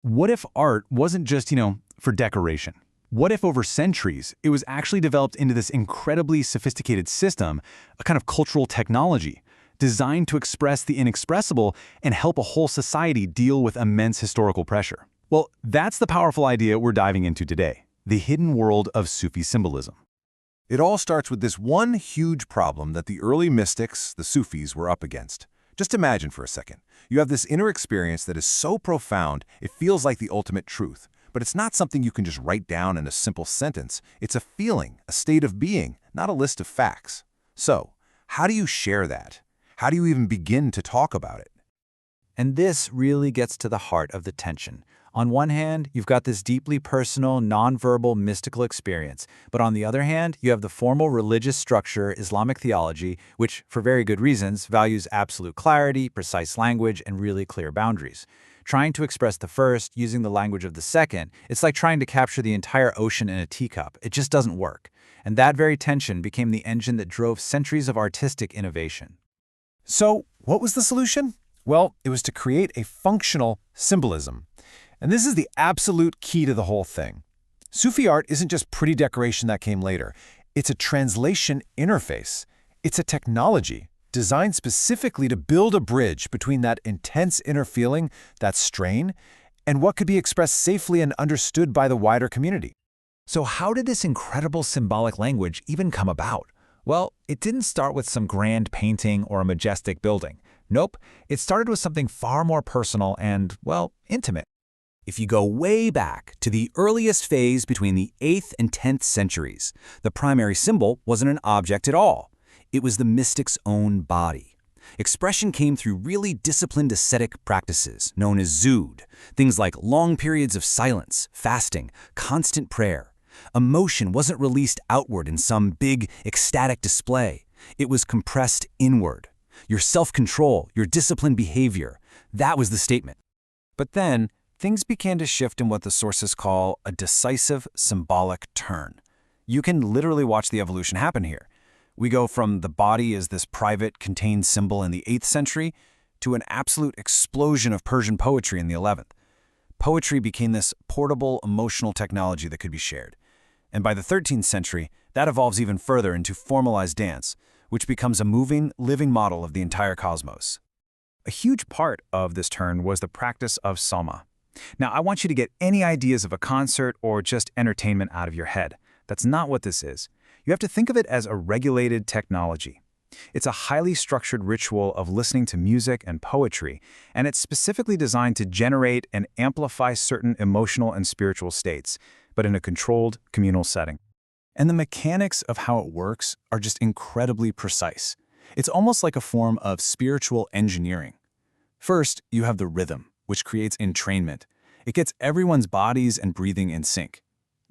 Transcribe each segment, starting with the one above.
What if art wasn't just, for decoration? What if over centuries, it was actually developed into this incredibly sophisticated system, a kind of cultural technology, designed to express the inexpressible and help a whole society deal with immense historical pressure? Well, that's the powerful idea we're diving into today, the hidden world of Sufi symbolism. It all starts with this one huge problem that the early mystics, the Sufis, were up against. Just imagine for a second. You have this inner experience that is so profound, it feels like the ultimate truth. But it's not something you can just write down in a simple sentence. It's a feeling, a state of being, not a list of facts. So, how do you share that? How do you even begin to talk about it? And this really gets to the heart of the tension. On one hand, you've got this deeply personal, nonverbal, mystical experience. But on the other hand, you have the formal religious structure, Islamic theology, which, for very good reasons, values absolute clarity, precise language, and really clear boundaries. Trying to express the first using the language of the second, it's like trying to capture the entire ocean in a teacup. It just doesn't work. And that very tension became the engine that drove centuries of artistic innovation. So, what was the solution? Well, it was to create a functional symbolism. And this is the absolute key to the whole thing. Sufi art isn't just pretty decoration that came later. It's a translation interface. It's a technology designed specifically to build a bridge between that intense inner feeling, that strain, and what could be expressed safely and understood by the wider community. So how did this incredible symbolic language even come about? Well, it didn't start with some grand painting or a majestic building. Nope, it started with something far more personal and, well, intimate. If you go way back to the earliest phase between the 8th and 10th centuries, the primary symbol wasn't an object at all. It was the mystic's own body. Expression came through really disciplined ascetic practices known as zood, things like long periods of silence, fasting, constant prayer. Emotion wasn't released outward in some big, ecstatic display. It was compressed inward. Your self-control, your disciplined behavior, that was the statement. But then, things began to shift in what the sources call a decisive symbolic turn. You can literally watch the evolution happen here. We go from the body as this private, contained symbol in the 8th century to an absolute explosion of Persian poetry in the 11th. Poetry became this portable, emotional technology that could be shared. And by the 13th century, that evolves even further into formalized dance, which becomes a moving, living model of the entire cosmos. A huge part of this turn was the practice of soma. Now, I want you to get any ideas of a concert or just entertainment out of your head. That's not what this is. You have to think of it as a regulated technology. It's a highly structured ritual of listening to music and poetry, and it's specifically designed to generate and amplify certain emotional and spiritual states, but in a controlled, communal setting. And the mechanics of how it works are just incredibly precise. It's almost like a form of spiritual engineering. First, you have the rhythm, which creates entrainment. It gets everyone's bodies and breathing in sync.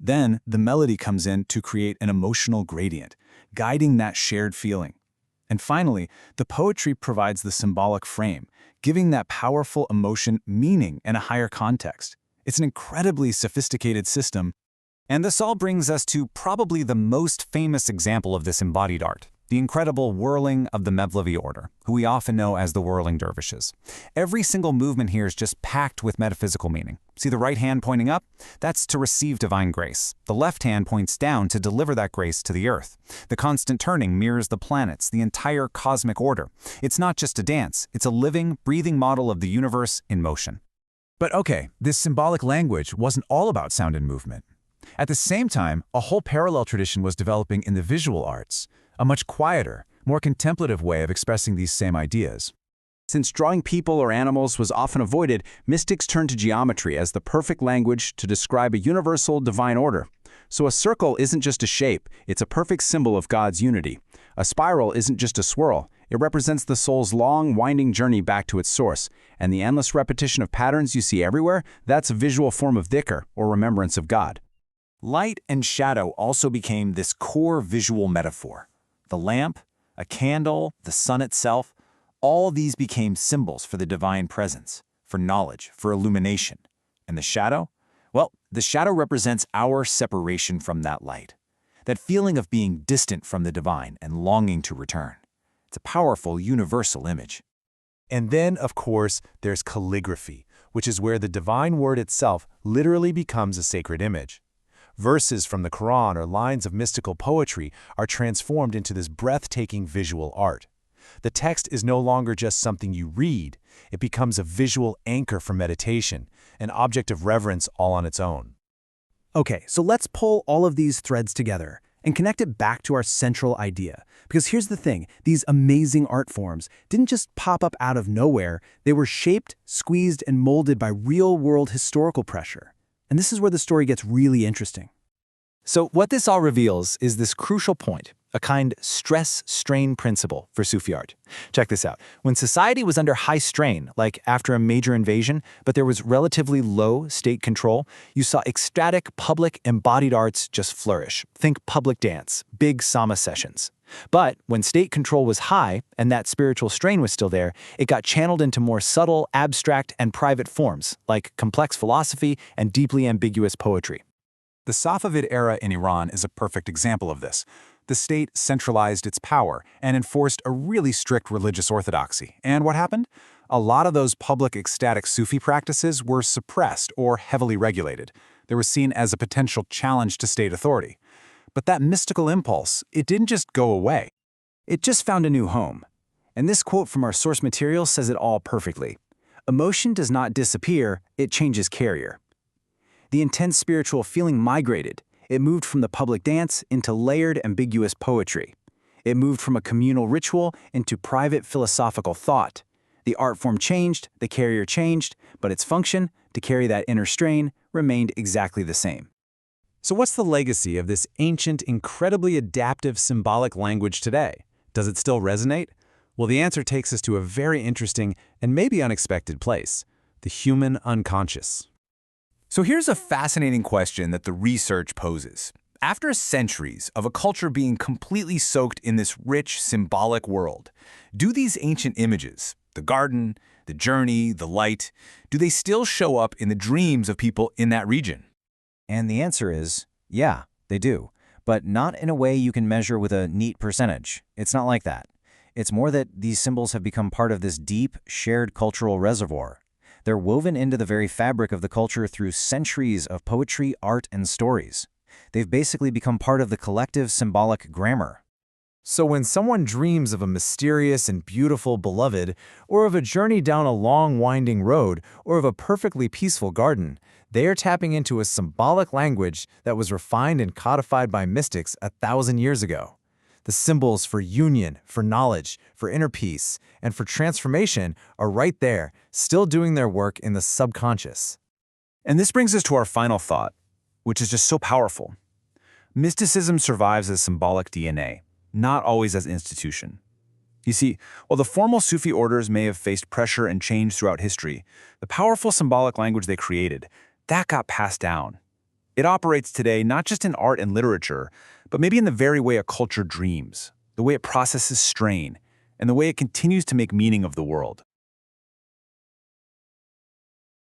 Then, the melody comes in to create an emotional gradient, guiding that shared feeling. And finally, the poetry provides the symbolic frame, giving that powerful emotion meaning and a higher context. It's an incredibly sophisticated system. And this all brings us to probably the most famous example of this embodied art, the incredible whirling of the Mevlevi order, who we often know as the whirling dervishes. Every single movement here is just packed with metaphysical meaning. See the right hand pointing up? That's to receive divine grace. The left hand points down to deliver that grace to the earth. The constant turning mirrors the planets, the entire cosmic order. It's not just a dance, it's a living, breathing model of the universe in motion. But okay, this symbolic language wasn't all about sound and movement. At the same time, a whole parallel tradition was developing in the visual arts, a much quieter, more contemplative way of expressing these same ideas. Since drawing people or animals was often avoided, mystics turned to geometry as the perfect language to describe a universal divine order. So a circle isn't just a shape, it's a perfect symbol of God's unity. A spiral isn't just a swirl, it represents the soul's long, winding journey back to its source. And the endless repetition of patterns you see everywhere, that's a visual form of dhikr, or remembrance of God. Light and shadow also became this core visual metaphor. The lamp, a candle, the sun itself, all these became symbols for the divine presence, for knowledge, for illumination. And the shadow? Well, the shadow represents our separation from that light, that feeling of being distant from the divine and longing to return. It's a powerful, universal image. And then, of course, there's calligraphy, which is where the divine word itself literally becomes a sacred image. Verses from the Quran or lines of mystical poetry are transformed into this breathtaking visual art. The text is no longer just something you read, it becomes a visual anchor for meditation, an object of reverence all on its own. Okay, so let's pull all of these threads together and connect it back to our central idea. Because here's the thing, these amazing art forms didn't just pop up out of nowhere, they were shaped, squeezed, and molded by real-world historical pressure. And this is where the story gets really interesting. So what this all reveals is this crucial point, a kind stress-strain principle for Sufi art. Check this out. When society was under high strain, like after a major invasion, but there was relatively low state control, you saw ecstatic, public, embodied arts just flourish. Think public dance, big sama sessions. But when state control was high, and that spiritual strain was still there, it got channeled into more subtle, abstract, and private forms, like complex philosophy and deeply ambiguous poetry. The Safavid era in Iran is a perfect example of this. The state centralized its power and enforced a really strict religious orthodoxy. And what happened? A lot of those public ecstatic Sufi practices were suppressed or heavily regulated. They were seen as a potential challenge to state authority. But that mystical impulse, it didn't just go away. It just found a new home. And this quote from our source material says it all perfectly. Emotion does not disappear, it changes carrier. The intense spiritual feeling migrated. It moved from the public dance into layered, ambiguous poetry. It moved from a communal ritual into private philosophical thought. The art form changed, the carrier changed, but its function, to carry that inner strain, remained exactly the same. So what's the legacy of this ancient, incredibly adaptive symbolic language today? Does it still resonate? Well, the answer takes us to a very interesting and maybe unexpected place: the human unconscious. So here's a fascinating question that the research poses. After centuries of a culture being completely soaked in this rich, symbolic world, do these ancient images, the garden, the journey, the light, do they still show up in the dreams of people in that region? And the answer is, yeah, they do. But not in a way you can measure with a neat percentage. It's not like that. It's more that these symbols have become part of this deep, shared cultural reservoir. They're woven into the very fabric of the culture through centuries of poetry, art, and stories. They've basically become part of the collective symbolic grammar. So when someone dreams of a mysterious and beautiful beloved, or of a journey down a long winding road, or of a perfectly peaceful garden, they are tapping into a symbolic language that was refined and codified by mystics 1,000 years ago. The symbols for union, for knowledge, for inner peace, and for transformation are right there, still doing their work in the subconscious. And this brings us to our final thought, which is just so powerful. Mysticism survives as symbolic DNA, not always as institution. You see, while the formal Sufi orders may have faced pressure and change throughout history, the powerful symbolic language they created, that got passed down. It operates today not just in art and literature, but maybe in the very way a culture dreams, the way it processes strain, and the way it continues to make meaning of the world.